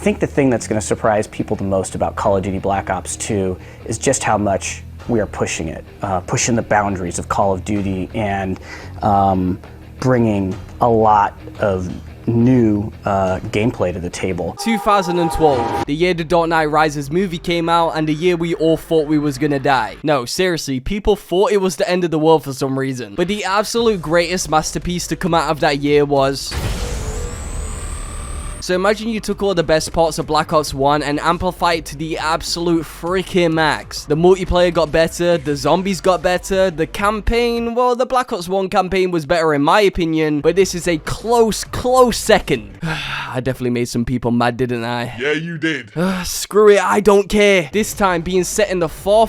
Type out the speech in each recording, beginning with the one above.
think the thing that's going to surprise people the most about Call of Duty Black Ops 2 is just how much we are pushing it, pushing the boundaries of Call of Duty and bringing a lot of new gameplay to the table. 2012, the year the Dark Knight Rises movie came out and the year we all thought we was gonna die. No, seriously, people thought it was the end of the world for some reason. But the absolute greatest masterpiece to come out of that year was... So imagine you took all the best parts of Black Ops 1 and amplified it to the absolute freaking max. The multiplayer got better, the zombies got better, the campaign, well, the Black Ops 1 campaign was better in my opinion, but this is a close second. I definitely made some people mad, didn't I? Yeah, you did. Screw it, I don't care. This time being set in the far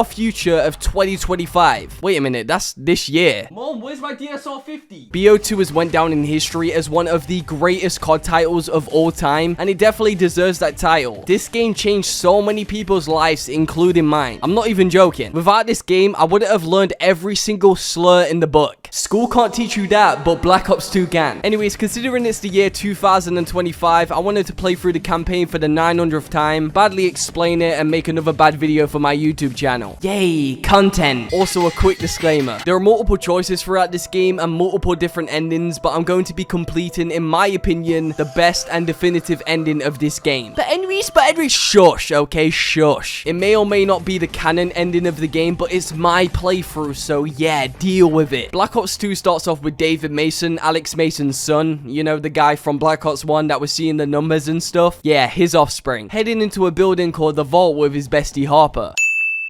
future of 2025. Wait a minute, that's this year. Mom, where's my DSR 50? BO2 has went down in history as one of the greatest COD titles of all time, and it definitely deserves that title. This game changed so many people's lives, including mine. I'm not even joking. Without this game, I wouldn't have learned every single slur in the book. School can't teach you that, but Black Ops 2 can. Anyways, considering it's the year 2025, I wanted to play through the campaign for the 900th time, badly explain it, and make another bad video for my YouTube channel. Yay, content. Also, a quick disclaimer. There are multiple choices throughout this game and multiple different endings, but I'm going to be completing, in my opinion, the best and definitive ending of this game. But enryece, shush, okay, shush. It may or may not be the canon ending of the game, but it's my playthrough, so yeah, deal with it. Black Ops 2 starts off with David Mason, Alex Mason's son, you know, the guy from Black Ops 1 that was seeing the numbers and stuff. Yeah, his offspring. Heading into a building called the Vault with his bestie Harper.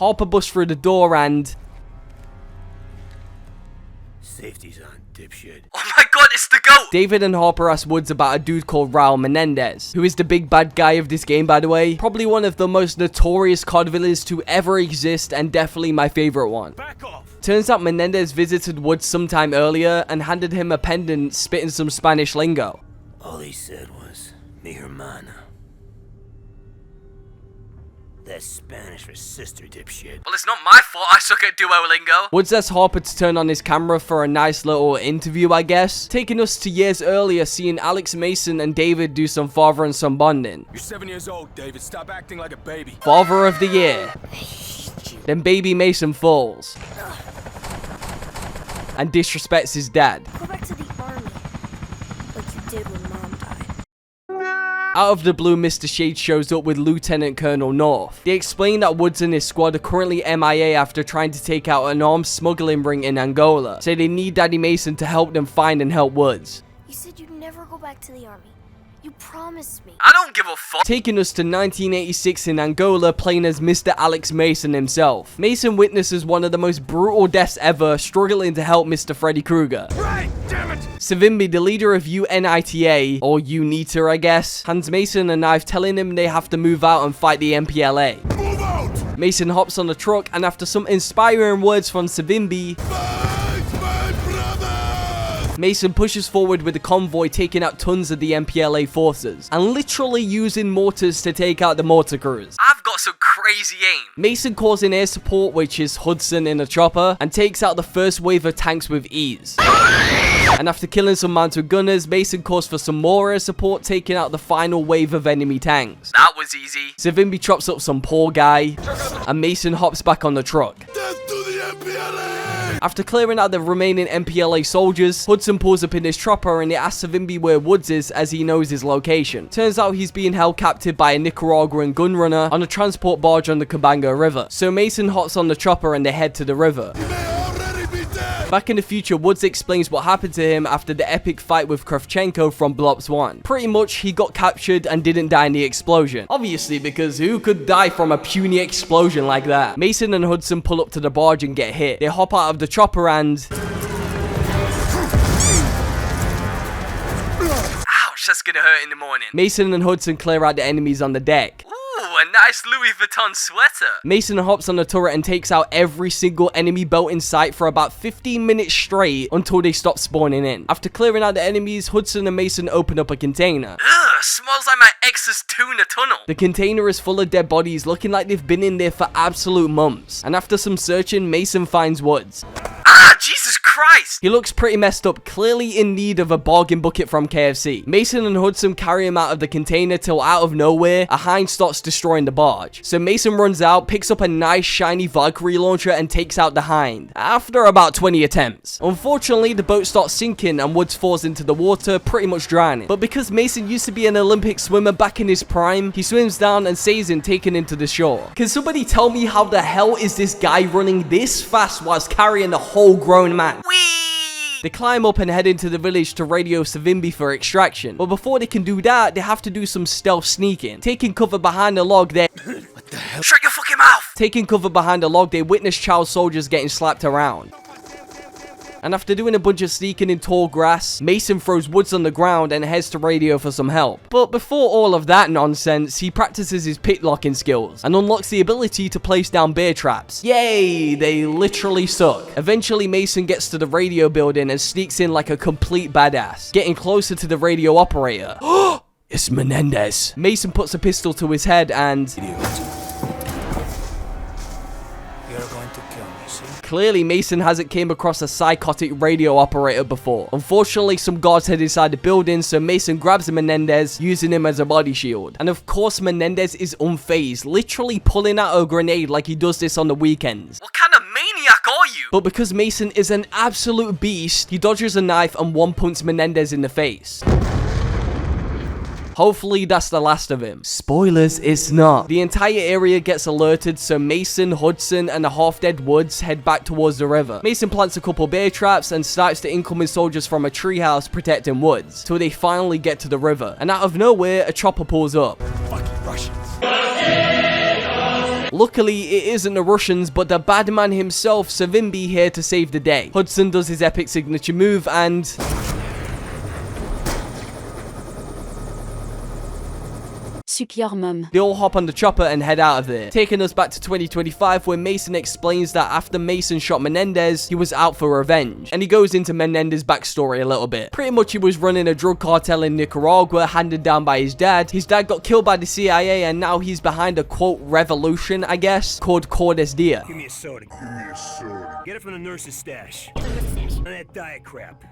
Harper busts through the door and... Safety's on, dipshit. Oh my god, it's the GOAT! David and Harper ask Woods about a dude called Raul Menendez, who is the big bad guy of this game, by the way. Probably one of the most notorious COD villains to ever exist, and definitely my favorite one. Back off! Turns out Menendez visited Woods sometime earlier and handed him a pendant spitting some Spanish lingo. All he said was, mi hermana. That's Spanish for sister, dipshit. Well, it's not my fault I suck at Duolingo. Woods asks Harper to turn on his camera for a nice little interview, I guess. Taking us to years earlier, seeing Alex Mason and David do some father and son bonding. You're 7 years old, David. Stop acting like a baby. Father of the year. Then baby Mason falls and disrespects his dad. Go back to the army, like you did when Mom died. Out of the blue, Mr. Shade shows up with Lieutenant Colonel North. They explain that Woods and his squad are currently MIA after trying to take out an arms smuggling ring in Angola, so they need Daddy Mason to help them find and help Woods. You said you'd never go back to the army. You promised me. I don't give a fuck. Taking us to 1986 in Angola, playing as Mr. Alex Mason himself. Mason witnesses one of the most brutal deaths ever, struggling to help Mr. Freddy Krueger. Right, damn it! Savimbi, the leader of UNITA, or UNITA I guess, hands Mason a knife, telling him they have to move out and fight the MPLA. Move out! Mason hops on the truck, and after some inspiring words from Savimbi, Mason pushes forward with the convoy, taking out tons of the MPLA forces, and literally using mortars to take out the mortar crews. I've got some crazy aim. Mason calls in air support, which is Hudson in a chopper, and takes out the first wave of tanks with ease. And after killing some mounted gunners, Mason calls for some more air support, taking out the final wave of enemy tanks. That was easy. Savimbi chops up some poor guy, and Mason hops back on the truck. Death to the MPLA! After clearing out the remaining MPLA soldiers, Hudson pulls up in his chopper and he asks Savimbi where Woods is, as he knows his location. Turns out he's being held captive by a Nicaraguan gunrunner on a transport barge on the Cabango River. So Mason hops on the chopper and they head to the river. Back in the future, Woods explains what happened to him after the epic fight with Kravchenko from Black Ops 1. Pretty much, he got captured and didn't die in the explosion. Obviously, because who could die from a puny explosion like that? Mason and Hudson pull up to the barge and get hit. They hop out of the chopper and... Ouch, that's gonna hurt in the morning. Mason and Hudson clear out the enemies on the deck. A nice Louis Vuitton sweater. Mason hops on the turret and takes out every single enemy boat in sight for about 15 minutes straight until they stop spawning in. After clearing out the enemies, Hudson and Mason open up a container. Ugh, smells like my ex's tuna tunnel. The container is full of dead bodies, looking like they've been in there for absolute months. And after some searching, Mason finds Woods. Ah, Jesus Christ! He looks pretty messed up, clearly in need of a bargain bucket from KFC. Mason and Hudson carry him out of the container till out of nowhere, a hind starts destroying the barge. So Mason runs out, picks up a nice shiny Valkyrie launcher and takes out the hind, after about 20 attempts. Unfortunately, the boat starts sinking and Woods falls into the water, pretty much drowning. But because Mason used to be an Olympic swimmer back in his prime, he swims down and saves him, taken into the shore. Can somebody tell me how the hell is this guy running this fast whilst carrying a whole grown man? They climb up and head into the village to radio Savimbi for extraction. But before they can do that, they have to do some stealth sneaking. Taking cover behind a log, they... What the hell? Shut your fucking mouth! Taking cover behind a log, they witness child soldiers getting slapped around. And after doing a bunch of sneaking in tall grass, Mason throws Woods on the ground and heads to radio for some help. But before all of that nonsense, he practices his pit locking skills and unlocks the ability to place down bear traps. Yay, they literally suck. Eventually, Mason gets to the radio building and sneaks in like a complete badass, getting closer to the radio operator. It's Menendez. Mason puts a pistol to his head and... Clearly, Mason hasn't came across a psychotic radio operator before. Unfortunately, some guards head inside the building, so Mason grabs Menendez, using him as a body shield. And of course, Menendez is unfazed, literally pulling out a grenade like he does this on the weekends. What kind of maniac are you? But because Mason is an absolute beast, he dodges a knife and one-punches Menendez in the face. Hopefully that's the last of him. Spoilers, it's not. The entire area gets alerted, so Mason, Hudson, and the half-dead Woods head back towards the river. Mason plants a couple bear traps and snipes the incoming soldiers from a treehouse protecting Woods, till they finally get to the river. And out of nowhere, a chopper pulls up. Fucking Russians. Luckily, it isn't the Russians, but the bad man himself, Savimbi, here to save the day. Hudson does his epic signature move and... Suck your mum. They all hop on the chopper and head out of there, taking us back to 2025, where Mason explains that after Mason shot Menendez, he was out for revenge. And he goes into Menendez's backstory a little bit. Pretty much he was running a drug cartel in Nicaragua, handed down by his dad. His dad got killed by the CIA, and now he's behind a quote revolution, I guess, called Cordes Dia. Give me a soda. Give me a soda. Get it from the nurse's stash. And that diet crap.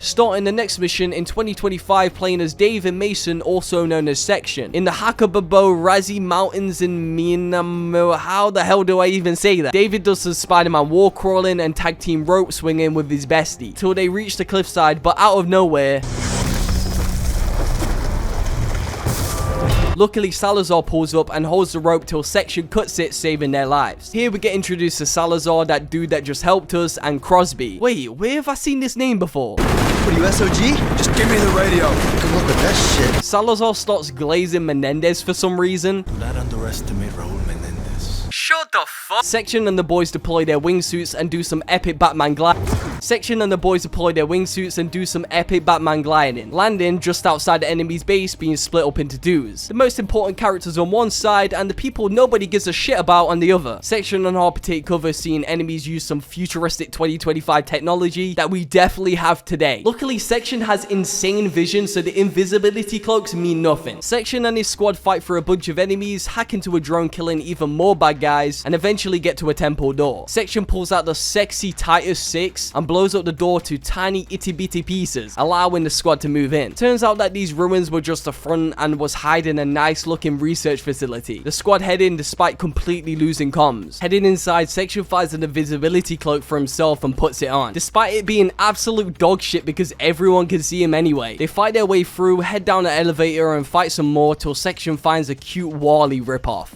Starting the next mission in 2025, playing as Dave and Mason, also known as Section, in the Hakababo Razi Mountains in Myanmar. How the hell do I even say that? David does some Spider-Man wall crawling and tag team rope swinging with his bestie, till they reach the cliffside, but out of nowhere... Luckily, Salazar pulls up and holds the rope till Section cuts it, saving their lives. Here we get introduced to Salazar, that dude that just helped us, and Crosby. Wait, where have I seen this name before? What are you, SOG? Just give me the radio. Good luck with that shit. Salazar starts glazing Menendez for some reason. Do not underestimate Raul Menendez. Shut the fuck. Section and the boys deploy their wingsuits and do some epic Batman gliding. Landing just outside the enemy's base, being split up into twos. The most important characters on one side and the people nobody gives a shit about on the other. Section and Harper take cover, seeing enemies use some futuristic 2025 technology that we definitely have today. Luckily, Section has insane vision, so the invisibility cloaks mean nothing. Section and his squad fight for a bunch of enemies, hack into a drone, killing even more bad guys, and eventually get to a temple door. Section pulls out the sexy Titus 6 and blows up the door to tiny itty bitty pieces, allowing the squad to move in. Turns out that these ruins were just a front and was hiding a nice looking research facility. The squad head in despite completely losing comms. Heading inside, Section finds an invisibility cloak for himself and puts it on, despite it being absolute dog shit because everyone can see him anyway. They fight their way through, head down an elevator and fight some more till Section finds a cute Wally ripoff.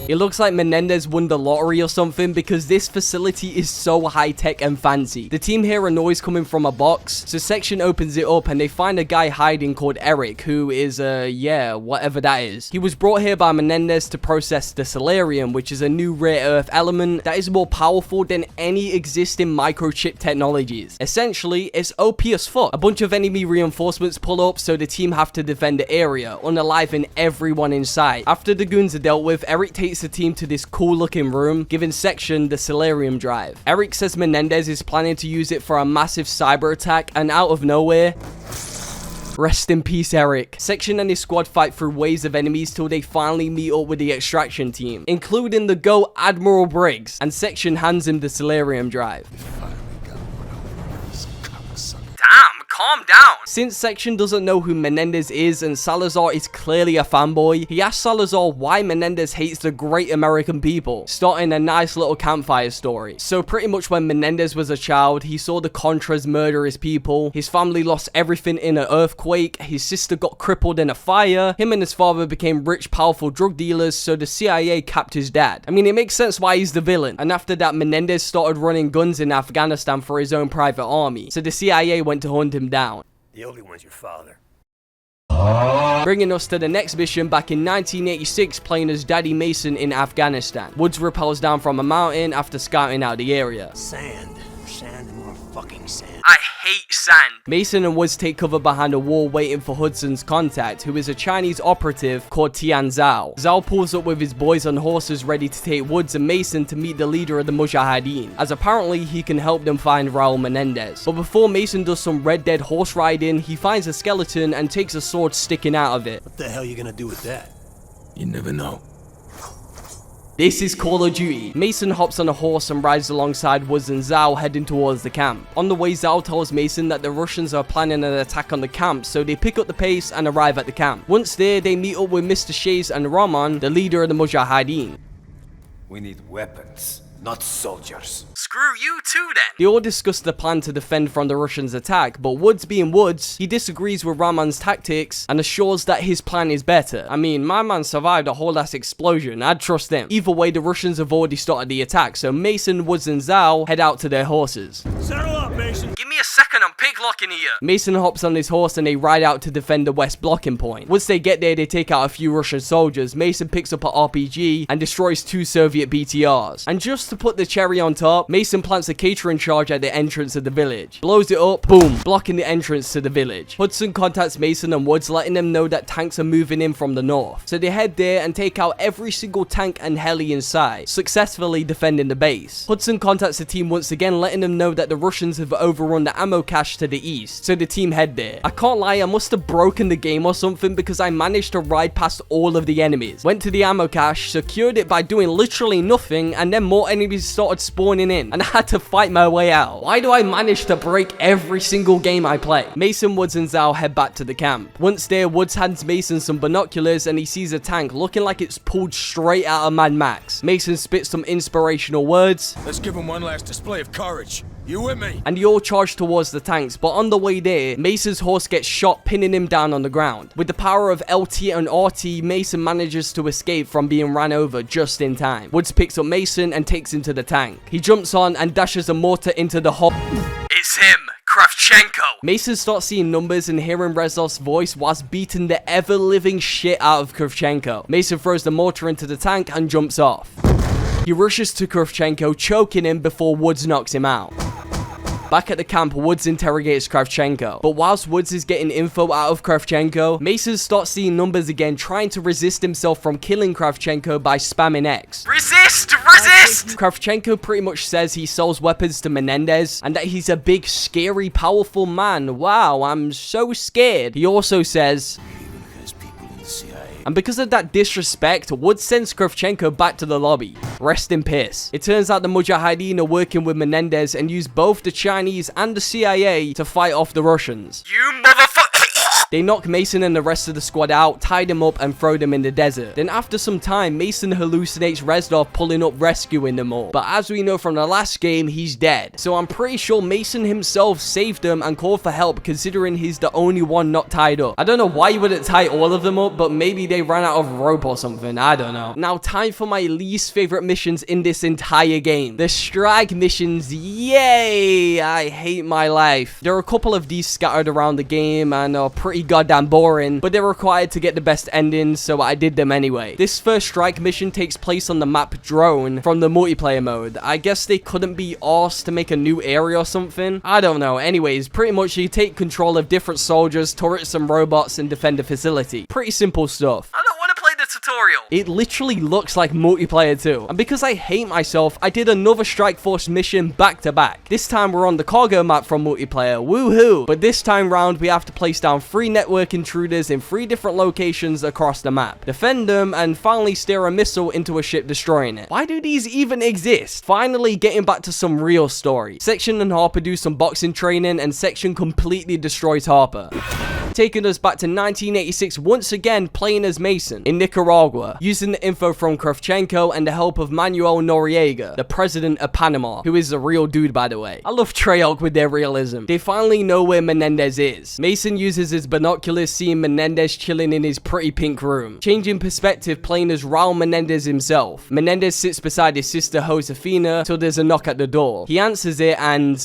It looks like Menendez won the lottery or something because this facility is so high tech and fancy. The team hear a noise coming from a box, so Section opens it up and they find a guy hiding called Eric, who is yeah, whatever that is. He was brought here by Menendez to process the Celerium, which is a new rare earth element that is more powerful than any existing microchip technologies. Essentially, it's OP as fuck. A bunch of enemy reinforcements pull up, so the team have to defend the area, unaliving everyone inside. After the goons are dealt with, Eric takes the team to this cool looking room, giving Section the Celerium drive. Eric says Menendez is planning to use it for a massive cyber attack, and out of nowhere, Rest in peace, Eric. Section and his squad fight through waves of enemies till they finally meet up with the extraction team, including the GOAT Admiral Briggs, and Section hands him the Solarium drive. Damn, calm down. Since Section doesn't know who Menendez is and Salazar is clearly a fanboy, he asks Salazar why Menendez hates the great American people, starting a nice little campfire story. So pretty much when Menendez was a child, he saw the Contras murder his people, his family lost everything in an earthquake, his sister got crippled in a fire, him and his father became rich, powerful drug dealers, so the CIA capped his dad. I mean, it makes sense why he's the villain. And after that, Menendez started running guns in Afghanistan for his own private army, so the CIA went to hunt him down. The only one's your father. Bringing us to the next mission back in 1986, playing as Daddy Mason in Afghanistan. Woods rappels down from a mountain after scouting out the area. Sand. Sand and more fucking sand. I hate sand. Mason and Woods take cover behind a wall waiting for Hudson's contact, who is a Chinese operative called Tian Zhao. Zhao pulls up with his boys on horses ready to take Woods and Mason to meet the leader of the Mujahideen, as apparently he can help them find Raul Menendez. But before Mason does some Red Dead horse riding, he finds a skeleton and takes a sword sticking out of it. What the hell are you gonna do with that? You never know. This is Call of Duty. Mason hops on a horse and rides alongside Woods and Zhao heading towards the camp. On the way, Zhao tells Mason that the Russians are planning an attack on the camp, so they pick up the pace and arrive at the camp. Once there, they meet up with Mr. Shays and Rahman, the leader of the Mujahideen. We need weapons, not soldiers. Screw you too then. They all discuss the plan to defend from the Russians' attack, but Woods being Woods, he disagrees with Rahman's tactics and assures that his plan is better. I mean, my man survived a whole ass explosion, I'd trust them. Either way, the Russians have already started the attack, so Mason, Woods and Zhao head out to their horses. Settle up, Mason. Give me a second, I'm picklocking here. Mason hops on his horse and they ride out to defend the west blocking point. Once they get there, they take out a few Russian soldiers. Mason picks up an RPG and destroys 2 Soviet BTRs. And just to put the cherry on top, Mason plants a catering charge at the entrance of the village. Blows it up, boom, blocking the entrance to the village. Hudson contacts Mason and Woods, letting them know that tanks are moving in from the north. So they head there and take out every single tank and heli in sight, successfully defending the base. Hudson contacts the team once again, letting them know that the Russians have overrun the ammo cache to the east, so the team head there. I can't lie, I must have broken the game or something because I managed to ride past all of the enemies. Went to the ammo cache, secured it by doing literally nothing, and then more enemies started spawning in, and I had to fight my way out. Why do I manage to break every single game I play? Mason, Woods and Zhao head back to the camp. Once there, Woods hands Mason some binoculars and he sees a tank looking like it's pulled straight out of Mad Max. Mason spits some inspirational words. Let's give them one last display of courage. You with me? And they all charge towards the tanks, but on the way there, Mason's horse gets shot, pinning him down on the ground. With the power of LT and RT, Mason manages to escape from being ran over just in time. Woods picks up Mason and takes him to the tank. He jumps on and dashes a mortar into the hop. It's him! Kravchenko! Mason starts seeing numbers and hearing Rezlov's voice whilst beating the ever-living shit out of Kravchenko. Mason throws the mortar into the tank and jumps off. He rushes to Kravchenko, choking him before Woods knocks him out. Back at the camp, Woods interrogates Kravchenko. But whilst Woods is getting info out of Kravchenko, Mason starts seeing numbers again, trying to resist himself from killing Kravchenko by spamming X. Resist! Resist! Kravchenko pretty much says he sells weapons to Menendez and that he's a big, scary, powerful man. Wow, I'm so scared. He also says... And because of that disrespect, Woods sends Kravchenko back to the lobby. Rest in peace. It turns out the Mujahideen are working with Menendez and use both the Chinese and the CIA to fight off the Russians. You motherfucker! They knock Mason and the rest of the squad out, tie them up and throw them in the desert. Then after some time, Mason hallucinates Reznov pulling up rescuing them all. But as we know from the last game, he's dead. So I'm pretty sure Mason himself saved them and called for help, considering he's the only one not tied up. I don't know why you wouldn't tie all of them up, but maybe they ran out of rope or something. I don't know. Now time for my least favorite missions in this entire game. The strike missions. Yay! I hate my life. There are a couple of these scattered around the game and are pretty goddamn boring, but they're required to get the best endings, so I did them anyway. This first strike mission takes place on the map Drone from the multiplayer mode. I guess they couldn't be asked to make a new area or something. I don't know. Anyways, pretty much you take control of different soldiers, turrets and robots and defend a facility. Pretty simple stuff. I don't want to play the tutorial. tutorial. It literally looks like multiplayer too. And because I hate myself, I did another Strike Force mission back to back. This time we're on the cargo map from multiplayer, woohoo! But this time round we have to place down 3 network intruders in 3 different locations across the map, defend them, and finally steer a missile into a ship destroying it. Why do these even exist? Finally getting back to some real story. Section and Harper do some boxing training and Section completely destroys Harper. Taking us back to 1986 once again, playing as Mason in Nicaragua, using the info from Kravchenko and the help of Manuel Noriega, the president of Panama, who is a real dude by the way. I love Treyarch with their realism. They finally know where Menendez is. Mason uses his binoculars, seeing Menendez chilling in his pretty pink room. Changing perspective, playing as Raul Menendez himself. Menendez sits beside his sister Josefina till there's a knock at the door. He answers it and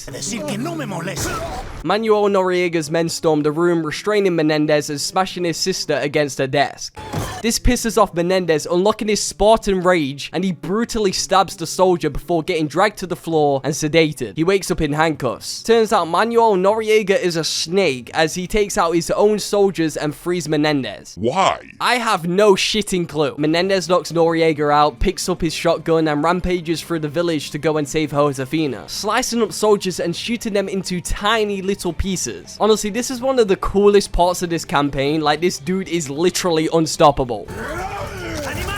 Manuel Noriega's men storm the room, restraining Menendez and smashing his sister against a desk. This pisses off Menendez, unlocking his Spartan rage, and he brutally stabs the soldier before getting dragged to the floor and sedated. He wakes up in handcuffs. Turns out Manuel Noriega is a snake, as he takes out his own soldiers and frees Menendez. Why? I have no shitting clue. Menendez knocks Noriega out, picks up his shotgun, and rampages through the village to go and save Josefina, slicing up soldiers and shooting them into tiny little pieces. Honestly, this is one of the coolest parts of this campaign. Like, this dude is literally unstoppable.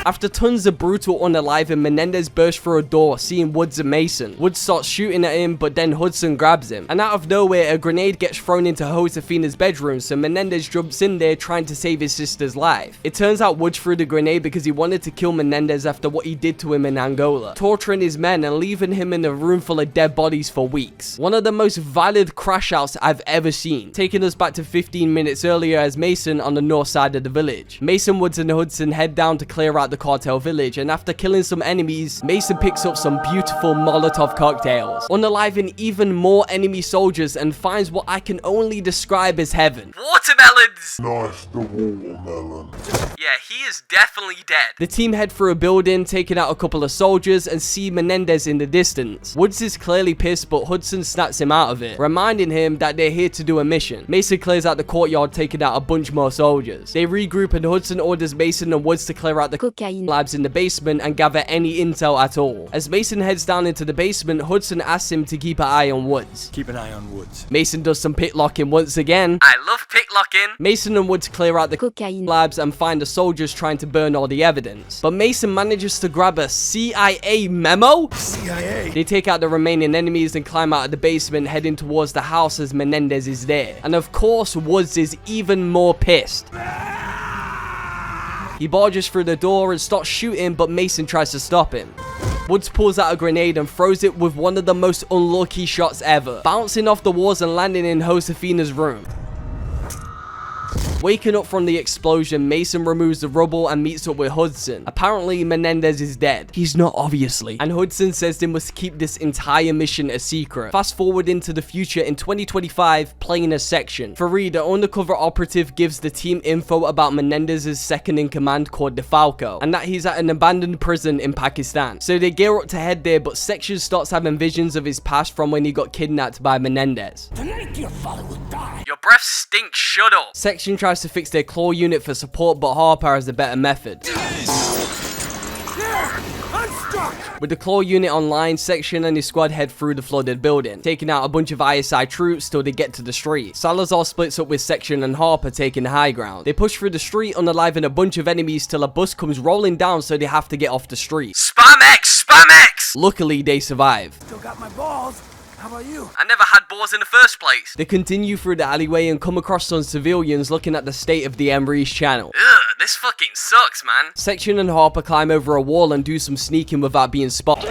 After tons of brutal unaliving, Menendez bursts through a door, seeing Woods and Mason. Woods starts shooting at him, but then Hudson grabs him. And out of nowhere, a grenade gets thrown into Josefina's bedroom, so Menendez jumps in there trying to save his sister's life. It turns out Woods threw the grenade because he wanted to kill Menendez after what he did to him in Angola, torturing his men and leaving him in a room full of dead bodies for weeks. One of the most violent crash outs I've ever seen, taking us back to 15 minutes earlier as Mason on the north side of the village. Mason, Woods, and Hudson head down to clear out the cartel village, and after killing some enemies, Mason picks up some beautiful Molotov cocktails, unaliving even more enemy soldiers, and finds what I can only describe as heaven. Watermelons! Nice, the watermelon. Yeah, he is definitely dead. The team head through a building, taking out a couple of soldiers, and see Menendez in the distance. Woods is clearly pissed, but Hudson snaps him out of it, reminding him that they're here to do a mission. Mason clears out the courtyard, taking out a bunch more soldiers. They regroup, and Hudson orders Mason and Woods to clear out the cocaine labs in the basement and gather any intel at all. As Mason heads down into the basement, Hudson asks him to keep an eye on Woods. Keep an eye on Woods. Mason does some picklocking once again. I love picklocking. Mason and Woods clear out the cocaine labs and find the soldiers trying to burn all the evidence. But Mason manages to grab a CIA memo? CIA? They take out the remaining enemies and climb out of the basement, heading towards the house as Menendez is there. And of course, Woods is even more pissed. He barges through the door and starts shooting, but Mason tries to stop him. Woods pulls out a grenade and throws it with one of the most unlucky shots ever, bouncing off the walls and landing in Josefina's room. Waking up from the explosion, Mason removes the rubble and meets up with Hudson. Apparently, Menendez is dead. He's not, obviously. And Hudson says they must keep this entire mission a secret. Fast forward into the future in 2025, playing a Section. Fareed, the undercover operative, gives the team info about Menendez's second in command called DeFalco, and that he's at an abandoned prison in Pakistan. So they gear up to head there, but Section starts having visions of his past from when he got kidnapped by Menendez. Tonight your father will die. Your breath stinks, shut up. Section tries to fix their claw unit for support, but Harper has a better method. With the claw unit online, Section and his squad head through the flooded building, taking out a bunch of ISI troops till they get to the street. Salazar splits up with Section and Harper taking the high ground. They push through the street, unaliving a bunch of enemies till a bus comes rolling down, so they have to get off the street. Spam X! Spam X! Luckily, they survive. Still got my balls. How about you? I never had balls in the first place. They continue through the alleyway and come across some civilians looking at the state of the enryece channel. Ugh, this fucking sucks, man. Section and Harper climb over a wall and do some sneaking without being spotted.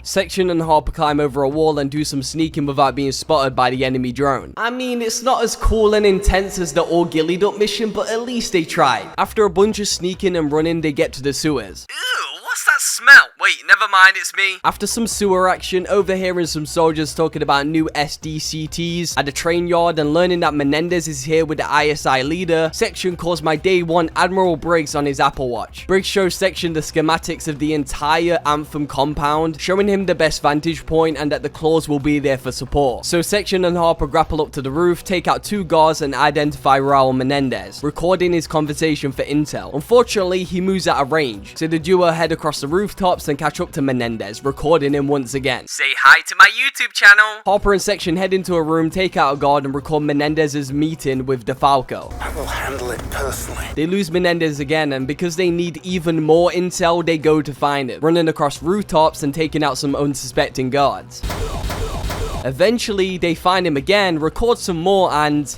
Section and Harper climb over a wall and do some sneaking without being spotted by the enemy drone. I mean, it's not as cool and intense as the all gillied up mission, but at least they tried. After a bunch of sneaking and running, they get to the sewers. Ew, what What's that smell? Wait, never mind, it's me. After some sewer action, overhearing some soldiers talking about new SDCTs at the train yard and learning that Menendez is here with the ISI leader, Section calls my day one Admiral Briggs on his Apple Watch. Briggs shows Section the schematics of the entire Anthem compound, showing him the best vantage point and that the claws will be there for support. So Section and Harper grapple up to the roof, take out two guards and identify Raul Menendez, recording his conversation for intel. Unfortunately, he moves out of range, so the duo head across the rooftops and catch up to Menendez, recording him once again. Say hi to my YouTube channel. Harper and Section head into a room, take out a guard and record Menendez's meeting with DeFalco. I will handle it personally. They lose Menendez again, and because they need even more intel, they go to find him, running across rooftops and taking out some unsuspecting guards. Eventually, they find him again, record some more, and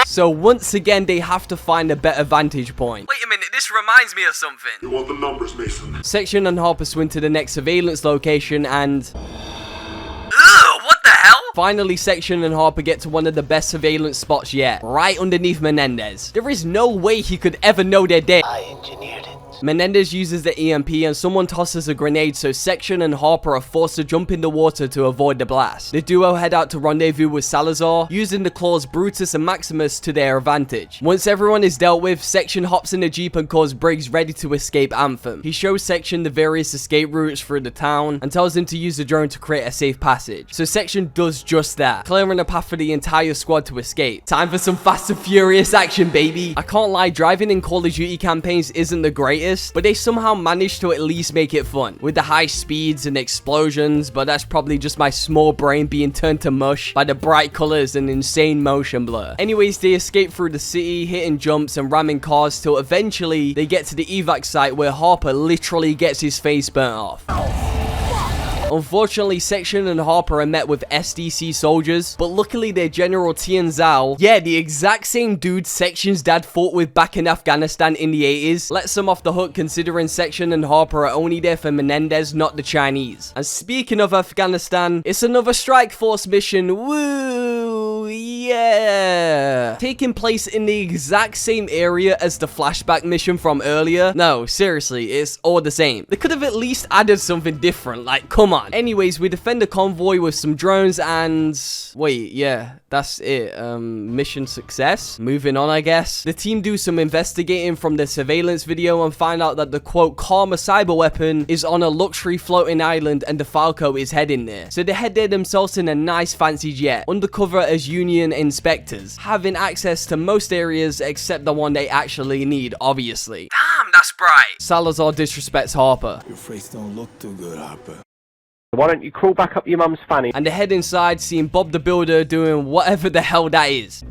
so once again, they have to find a better vantage point. Wait a minute, this reminds me of something. You want the numbers, Mason? Section and Harper swing to the next surveillance location and... Ugh, what the hell? Finally, Section and Harper get to one of the best surveillance spots yet, right underneath Menendez. There is no way he could ever know they're dead. I engineered it. Menendez uses the EMP and someone tosses a grenade, so Section and Harper are forced to jump in the water to avoid the blast. The duo head out to rendezvous with Salazar, using the claws Brutus and Maximus to their advantage. Once everyone is dealt with, Section hops in the jeep and calls Briggs ready to escape Anthem. He shows Section the various escape routes through the town and tells him to use the drone to create a safe passage. So Section does just that, clearing a path for the entire squad to escape. Time for some Fast and Furious action, baby. I can't lie, driving in Call of Duty campaigns isn't the greatest, but they somehow managed to at least make it fun with the high speeds and explosions, but that's probably just my small brain being turned to mush by the bright colors and insane motion blur. Anyways, they escape through the city, hitting jumps and ramming cars till eventually they get to the evac site where Harper literally gets his face burnt off. Unfortunately, Section and Harper are met with SDC soldiers, but luckily their General Tian Zhao, yeah, the exact same dude Section's dad fought with back in Afghanistan in the 80s, lets them off the hook considering Section and Harper are only there for Menendez, not the Chinese. And speaking of Afghanistan, it's another Strike Force mission, woo, yeah! Taking place in the exact same area as the flashback mission from earlier. No, seriously, it's all the same. They could have at least added something different, like, come on. Anyways, we defend the convoy with some drones and... wait, yeah, that's it. Mission success. Moving on, I guess. The team do some investigating from the surveillance video and find out that the quote Karma cyber weapon is on a luxury floating island and DeFalco is heading there. So they head there themselves in a nice fancy jet, undercover as Union inspectors, having access to most areas except the one they actually need, obviously. Damn, that's bright. Salazar disrespects Harper. Your face don't look too good, Harper. Why don't you crawl back up your mum's fanny? And they head inside, seeing Bob the Builder doing whatever the hell that is.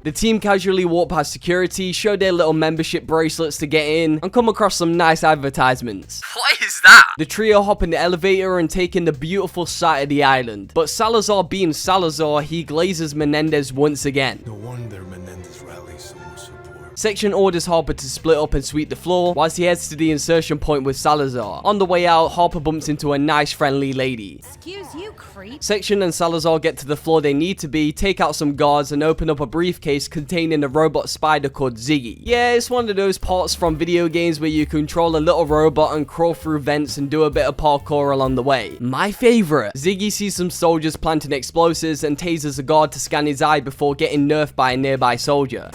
The team casually walk past security, show their little membership bracelets to get in, and come across some nice advertisements. What is that? The trio hop in the elevator and take in the beautiful sight of the island. But Salazar being Salazar, he glazes Menendez once again. No wonder Menendez rallies so much support. Section orders Harper to split up and sweep the floor, whilst he heads to the insertion point with Salazar. On the way out, Harper bumps into a nice friendly lady. Excuse you, creep. Section and Salazar get to the floor they need to be, take out some guards, and open up a briefcase containing a robot spider called Ziggy. Yeah, it's one of those parts from video games where you control a little robot and crawl through vents and do a bit of parkour along the way. My favorite. Ziggy sees some soldiers planting explosives and tases a guard to scan his eye before getting nerfed by a nearby soldier.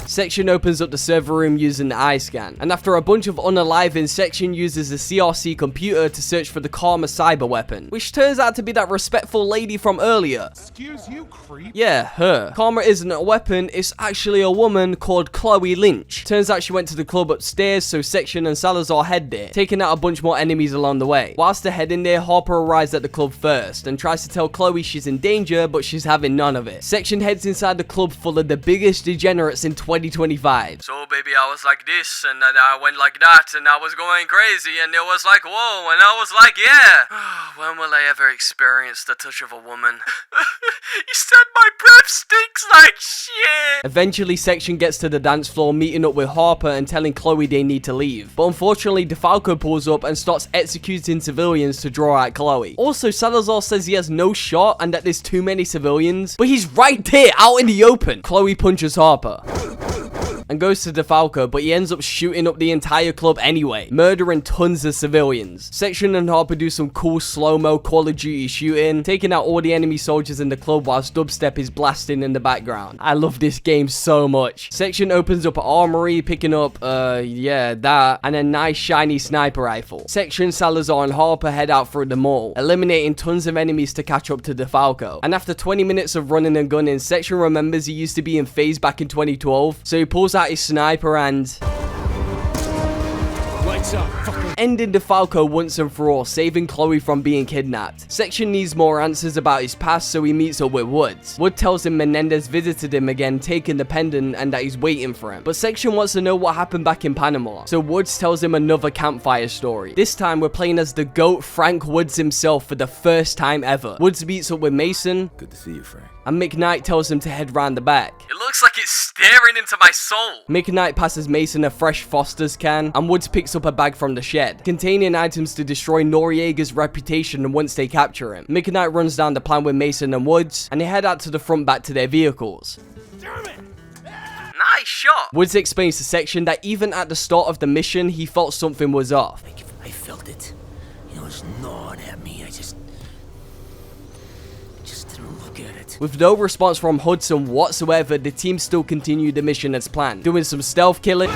Section opens up the server room using the eye scan, and after a bunch of unaliving, Section uses the CRC computer to search for the Karma cyber weapon, which turns out to be that respectful lady from earlier. Excuse you, creep. Yeah, her. Karma isn't a weapon, it's actually a woman called Chloe Lynch. Turns out she went to the club upstairs, so Section and Salazar head there, taking out a bunch more enemies along the way. Whilst they're heading there, Harper arrives at the club first, and tries to tell Chloe she's in danger, but she's having none of it. Section heads inside the club full of the biggest degenerates in 2025. So baby, I was like this, and then I went like that, and I was going crazy, and it was like, whoa, and I was like, yeah. When will I ever experience the touch of a woman? You said my breath stinks like shit. Eventually, Section gets to the dance floor, meeting up with Harper and telling Chloe they need to leave. But unfortunately, DeFalco pulls up and starts executing civilians to draw out Chloe. Also, Salazar says he has no shot and that there's too many civilians, but he's right there, out in the open. Chloe punches Harper. and goes to DeFalco, but he ends up shooting up the entire club anyway, murdering tons of civilians. Section and Harper do some cool slow-mo Call of Duty shooting, taking out all the enemy soldiers in the club whilst dubstep is blasting in the background. I love this game so much. Section opens up an armory, picking up, that, and a nice shiny sniper rifle. Section, Salazar, and Harper head out through the mall, eliminating tons of enemies to catch up to DeFalco. And after 20 minutes of running and gunning, Section remembers he used to be in FaZe back in 2012, so he pulls out his sniper and ending DeFalco once and for all, saving Chloe from being kidnapped. Section needs more answers about his past, so he meets up with Woods. Wood tells him Menendez visited him again, taking the pendant, and that he's waiting for him. But Section wants to know what happened back in Panama, so Woods tells him another campfire story. This time, we're playing as the GOAT Frank Woods himself for the first time ever. Woods meets up with Mason. Good to see you, Frank. And McKnight tells him to head round the back. It looks like it's staring into my soul. McKnight passes Mason a fresh Foster's can, and Woods picks up a bag from the shed, containing items to destroy Noriega's reputation once they capture him. McKnight runs down the plan with Mason and Woods, and they head out to the front back to their vehicles. Nice shot. Woods explains to Section that even at the start of the mission, he felt something was off. I felt it. It was gnawing at me. I just didn't look at it. With no response from Hudson whatsoever, the team still continued the mission as planned, doing some stealth killing.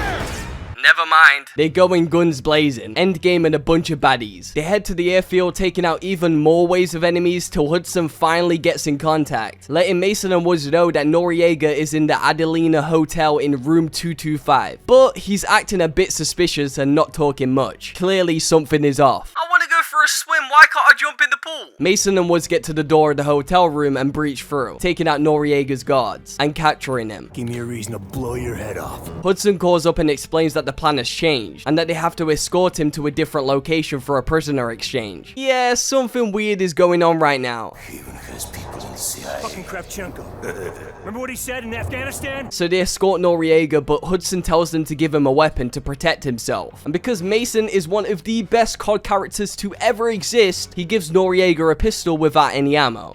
Never mind. They go in guns blazing, endgame and a bunch of baddies. They head to the airfield, taking out even more waves of enemies till Hudson finally gets in contact, letting Mason and Woods know that Noriega is in the Adelina Hotel in room 225. But he's acting a bit suspicious and not talking much. Clearly something is off. I want to go for a swim. Why can't I jump in the pool? Mason and Woods get to the door of the hotel room and breach through, taking out Noriega's guards and capturing him. Give me a reason to blow your head off. Hudson calls up and explains that the plan has changed, and that they have to escort him to a different location for a prisoner exchange. Yeah, something weird is going on right now. Even if there's people in the CIA. Fucking Kravchenko. Remember what he said in Afghanistan? So they escort Noriega, but Hudson tells them to give him a weapon to protect himself. And because Mason is one of the best COD characters to ever exist, he gives Noriega a pistol without any ammo.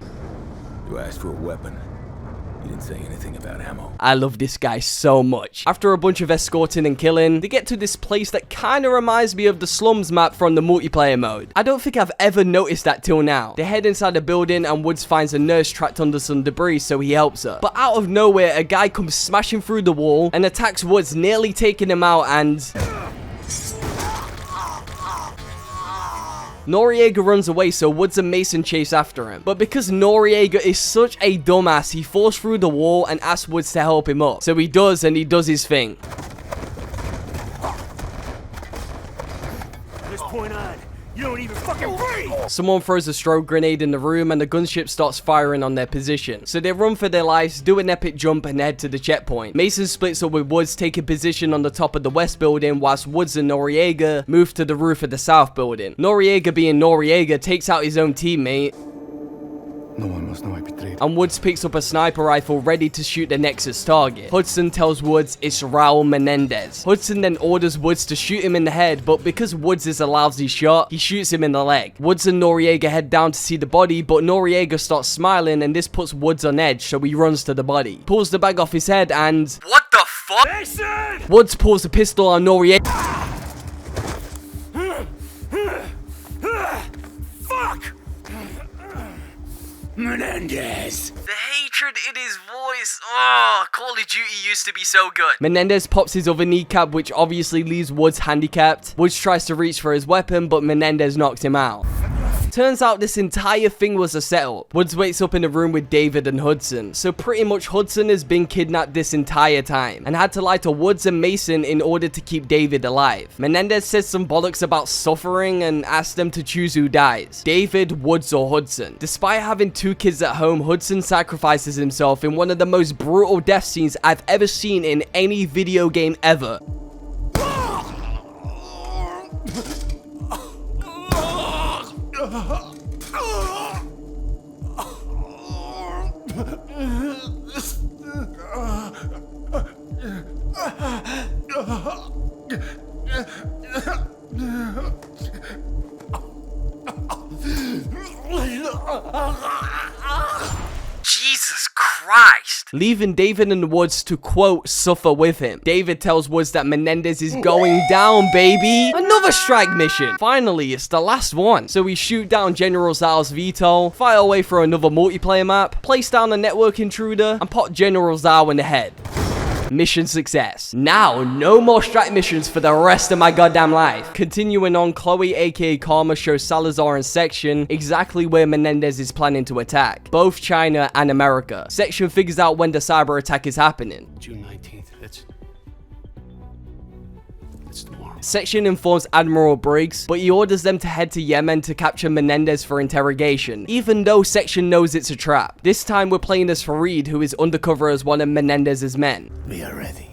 You asked for a weapon. You didn't say anything about ammo. I love this guy so much. After a bunch of escorting and killing, they get to this place that kind of reminds me of the slums map from the multiplayer mode. I don't think I've ever noticed that till now. They head inside the building and Woods finds a nurse trapped under some debris, so he helps her. But out of nowhere, a guy comes smashing through the wall and attacks Woods, nearly taking him out, and Noriega runs away, so Woods and Mason chase after him. But because Noriega is such a dumbass, he falls through the wall and asks Woods to help him up. So he does, and he does his thing. From this point on, you don't even fucking breathe! Someone throws a strobe grenade in the room and the gunship starts firing on their position. So they run for their lives, do an epic jump and head to the checkpoint. Mason splits up with Woods, taking position on the top of the west building, whilst Woods and Noriega move to the roof of the south building. Noriega, being Noriega, takes out his own teammate. No one must know I betrayed. And Woods picks up a sniper rifle ready to shoot the Nexus target. Hudson tells Woods it's Raul Menendez. Hudson then orders Woods to shoot him in the head, but because Woods is a lousy shot, he shoots him in the leg. Woods and Noriega head down to see the body, but Noriega starts smiling and this puts Woods on edge, so he runs to the body. Pulls the bag off his head and What the fuck? Mason! Woods pulls the pistol on Noriega. Fuck! Menendez! The hatred in his voice. Oh, Call of Duty used to be so good. Menendez pops his other kneecap, which obviously leaves Woods handicapped. Woods tries to reach for his weapon, but Menendez knocks him out. Turns out this entire thing was a setup. Woods wakes up in a room with David and Hudson. So pretty much Hudson has been kidnapped this entire time and had to lie to Woods and Mason in order to keep David alive. Menendez says some bollocks about suffering and asks them to choose who dies, David, Woods, or Hudson. Despite having 2 kids at home, Hudson sacrifices himself in one of the most brutal death scenes I've ever seen in any video game ever. Jesus Christ. leaving David and Woods to, quote, suffer with him. David tells Woods that Menendez is going down, baby. Another strike mission. Finally, it's the last one. So we shoot down General Zal's VTOL, fire away for another multiplayer map, place down a network intruder, and pop General Zal in the head. Mission success. Now, no more strike missions for the rest of my goddamn life. Continuing on, Chloe aka Karma shows Salazar and Section exactly where Menendez is planning to attack. Both China and America. Section figures out when the cyber attack is happening. June 19th. That's tomorrow. Section informs Admiral Briggs, but he orders them to head to Yemen to capture Menendez for interrogation, even though Section knows it's a trap. This time we're playing as Farid, who is undercover as one of Menendez's men. We are ready.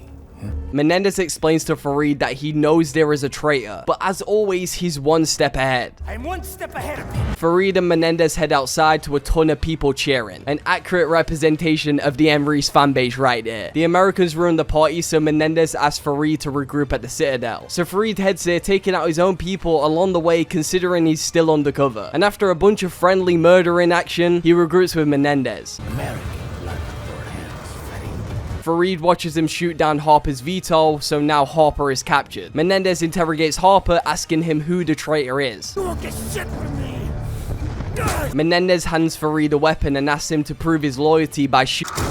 Menendez explains to Farid that he knows there is a traitor, but as always, he's one step ahead. I'm one step ahead of you. Farid and Menendez head outside to a ton of people cheering. An accurate representation of the enryece fanbase right there. The Americans ruin the party, so Menendez asks Farid to regroup at the Citadel. So Farid heads there, taking out his own people along the way, considering he's still undercover. And after a bunch of friendly murdering action, he regroups with Menendez. Farid watches him shoot down Harper's VTOL, so now Harper is captured. Menendez interrogates Harper, asking him who the traitor is. You won't get shit from me. Menendez hands Farid a weapon and asks him to prove his loyalty by shooting.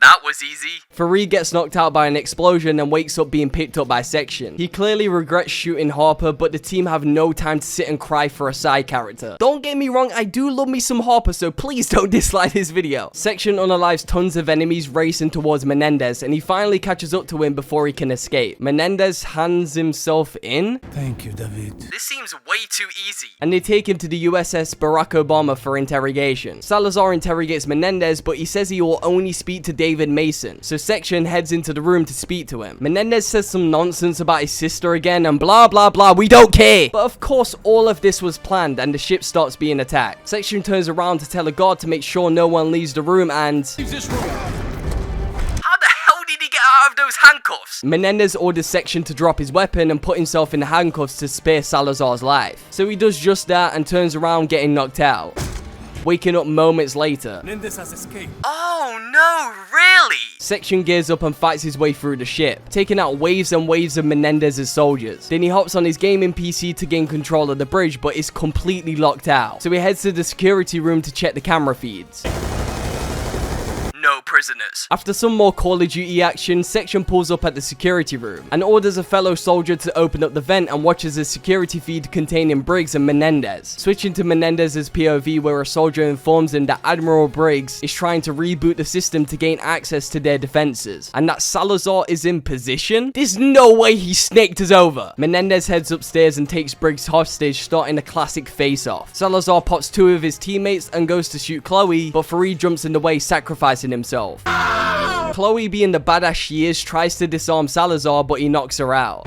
That was easy. Farid gets knocked out by an explosion and wakes up being picked up by Section. He clearly regrets shooting Harper, but the team have no time to sit and cry for a side character. Don't get me wrong, I do love me some Harper, so please don't dislike this video. Section unalives tons of enemies racing towards Menendez, and he finally catches up to him before he can escape. Menendez hands himself in. Thank you, David. This seems way too easy. And they take him to the USS Barack Obama for interrogation. Salazar interrogates Menendez, but he says he will only speak to David Mason, so Section heads into the room to speak to him. Menendez says some nonsense about his sister again and blah blah blah, we don't care. But of course all of this was planned and the ship starts being attacked. Section turns around to tell a guard to make sure no one leaves the room and... How the hell did he get out of those handcuffs? Menendez orders Section to drop his weapon and put himself in the handcuffs to spare Salazar's life. So he does just that and turns around getting knocked out, waking up moments later. Menendez has escaped. Oh no, really? Section gears up and fights his way through the ship, taking out waves and waves of Menendez's soldiers. Then he hops on his gaming PC to gain control of the bridge, but is completely locked out. So he heads to the security room to check the camera feeds. No prisoners. After some more Call of Duty action, Section pulls up at the security room and orders a fellow soldier to open up the vent and watches a security feed containing Briggs and Menendez. Switching to Menendez's POV, where a soldier informs him that Admiral Briggs is trying to reboot the system to gain access to their defenses, and that Salazar is in position. There's no way he snaked us over. Menendez heads upstairs and takes Briggs hostage, starting a classic face-off. Salazar pops two of his teammates and goes to shoot Chloe, but Farid jumps in the way, sacrificing himself. Chloe, being the badass she is, tries to disarm Salazar, but he knocks her out.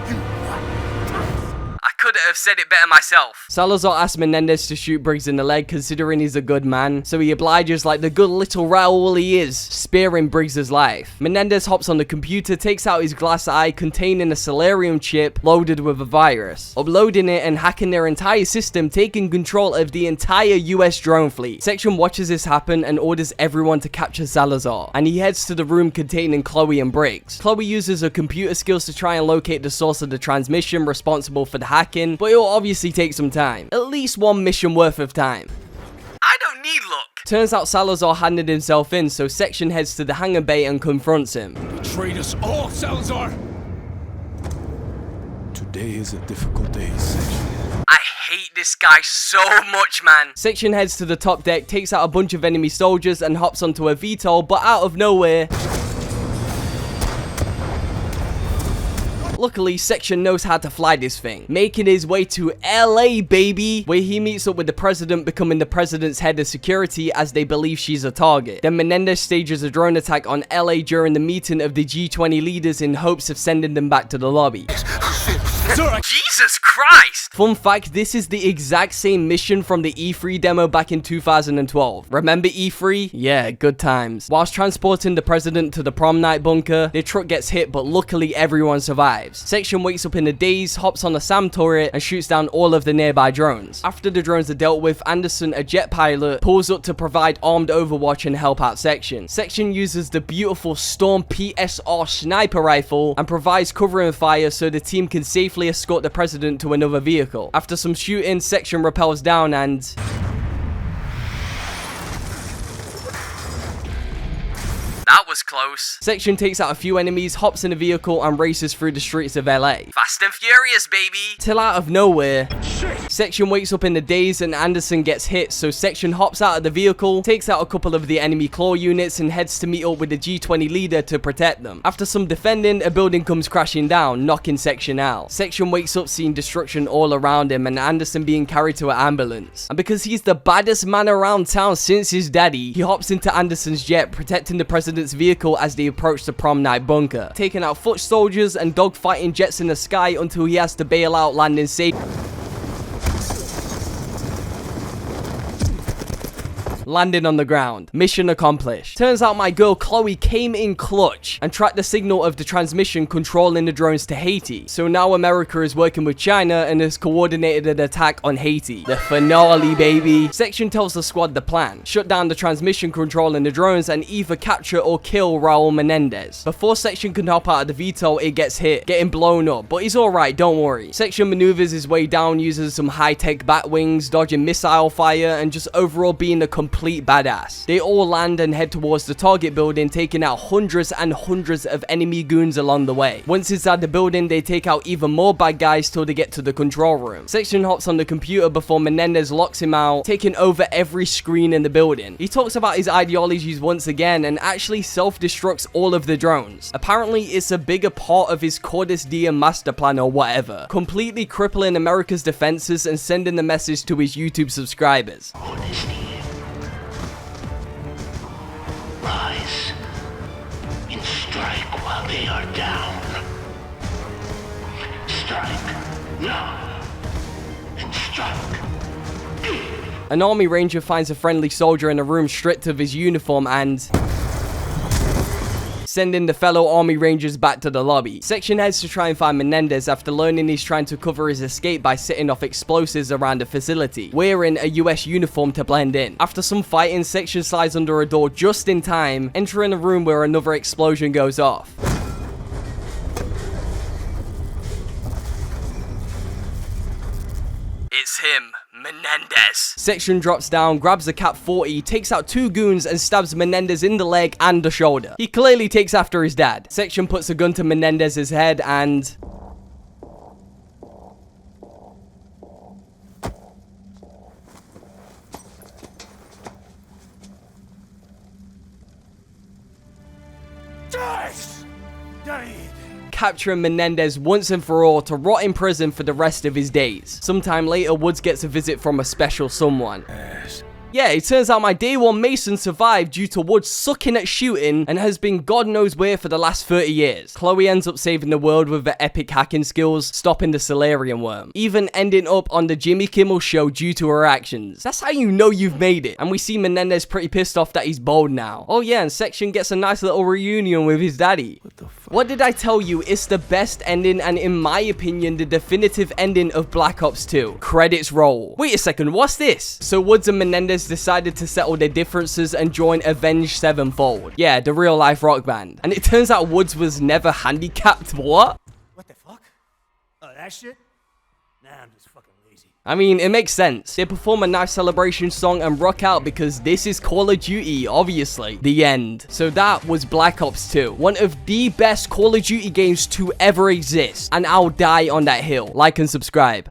I could have said it better myself. Salazar asks Menendez to shoot Briggs in the leg, considering he's a good man, so he obliges like the good little Raoul he is, sparing Briggs' life. Menendez hops on the computer, takes out his glass eye containing a Solarium chip loaded with a virus, uploading it and hacking their entire system, taking control of the entire US drone fleet. Section watches this happen and orders everyone to capture Salazar, and he heads to the room containing Chloe and Briggs. Chloe uses her computer skills to try and locate the source of the transmission responsible for the hacking, but it will obviously take some time. At least one mission worth of time. I don't need luck. Turns out Salazar handed himself in, so Section heads to the hangar bay and confronts him. Betrayed us all, Salazar! Today is a difficult day, Section. I hate this guy so much, man. Section heads to the top deck, takes out a bunch of enemy soldiers and hops onto a VTOL, but out of nowhere... Luckily, Section knows how to fly this thing, making his way to LA, baby, where he meets up with the president, becoming the president's head of security as they believe she's a target. Then Menendez stages a drone attack on LA during the meeting of the G20 leaders in hopes of sending them back to the lobby. Sir, Jesus Christ! Fun fact, this is the exact same mission from the E3 demo back in 2012. Remember E3? Yeah, good times. Whilst transporting the president to the prom night bunker, their truck gets hit, but luckily everyone survives. Section wakes up in a daze, hops on the SAM turret, and shoots down all of the nearby drones. After the drones are dealt with, Anderson, a jet pilot, pulls up to provide armed overwatch and help out Section. Section uses the beautiful Storm PSR sniper rifle and provides cover and fire so the team can safely escort the president to another vehicle. After some shooting, Section rappels down and... That was close. Section takes out a few enemies, hops in a vehicle, and races through the streets of LA. Fast and Furious, baby! Till out of nowhere, Section wakes up in the daze and Anderson gets hit, so Section hops out of the vehicle, takes out a couple of the enemy claw units, and heads to meet up with the G20 leader to protect them. After some defending, a building comes crashing down, knocking Section out. Section wakes up seeing destruction all around him and Anderson being carried to an ambulance. And because he's the baddest man around town since his daddy, he hops into Anderson's jet, protecting the president's vehicle as they approach the prom night bunker, taking out foot soldiers and dogfighting jets in the sky until he has to bail out, landing safely. Landing on the ground. Mission accomplished. Turns out my girl Chloe came in clutch and tracked the signal of the transmission controlling the drones to Haiti. So now America is working with China and has coordinated an attack on Haiti. The finale, baby. Section tells the squad the plan. Shut down the transmission controlling the drones and either capture or kill Raul Menendez. Before Section can hop out of the VTOL, it gets hit, getting blown up, but he's alright, don't worry. Section maneuvers his way down using some high-tech bat wings, dodging missile fire, and just overall being a complete badass. They all land and head towards the target building, taking out hundreds and hundreds of enemy goons along the way. Once inside the building, they take out even more bad guys till they get to the control room. Section hops on the computer before Menendez locks him out, taking over every screen in the building. He talks about his ideologies once again and actually self-destructs all of the drones. Apparently, it's a bigger part of his Cordis Diem master plan or whatever, completely crippling America's defenses and sending the message to his YouTube subscribers. Rise and strike while they are down. Strike now and strike. An army ranger finds a friendly soldier in a room stripped of his uniform and sending the fellow army rangers back to the lobby. Section heads to try and find Menendez after learning he's trying to cover his escape by setting off explosives around the facility, wearing a US uniform to blend in. After some fighting, Section slides under a door just in time, entering a room where another explosion goes off. It's him, Menendez. Section drops down, grabs a Cap 40, takes out two goons and stabs Menendez in the leg and the shoulder. He clearly takes after his dad. Section puts a gun to Menendez's head and... capturing Menendez once and for all to rot in prison for the rest of his days. Sometime later, Woods gets a visit from a special someone. Yeah, it turns out my day one Mason survived due to Woods sucking at shooting and has been God knows where for the last 30 years. Chloe ends up saving the world with her epic hacking skills, stopping the Solarian worm, even ending up on the Jimmy Kimmel show due to her actions. That's how you know you've made it. And we see Menendez pretty pissed off that he's bald now. Oh yeah, and Section gets a nice little reunion with his daddy. What did I tell you? It's the best ending and in my opinion the definitive ending of Black Ops 2. Credits roll. Wait a second, what's this? So Woods and Menendez decided to settle their differences and join Avenged Sevenfold. Yeah, the real life rock band. And it turns out Woods was never handicapped. What? What the fuck? Oh, that shit? Nah, I'm just fucking lazy. I mean, it makes sense. They perform a nice celebration song and rock out because this is Call of Duty, obviously. The end. So that was Black Ops 2. One of the best Call of Duty games to ever exist. And I'll die on that hill. Like and subscribe.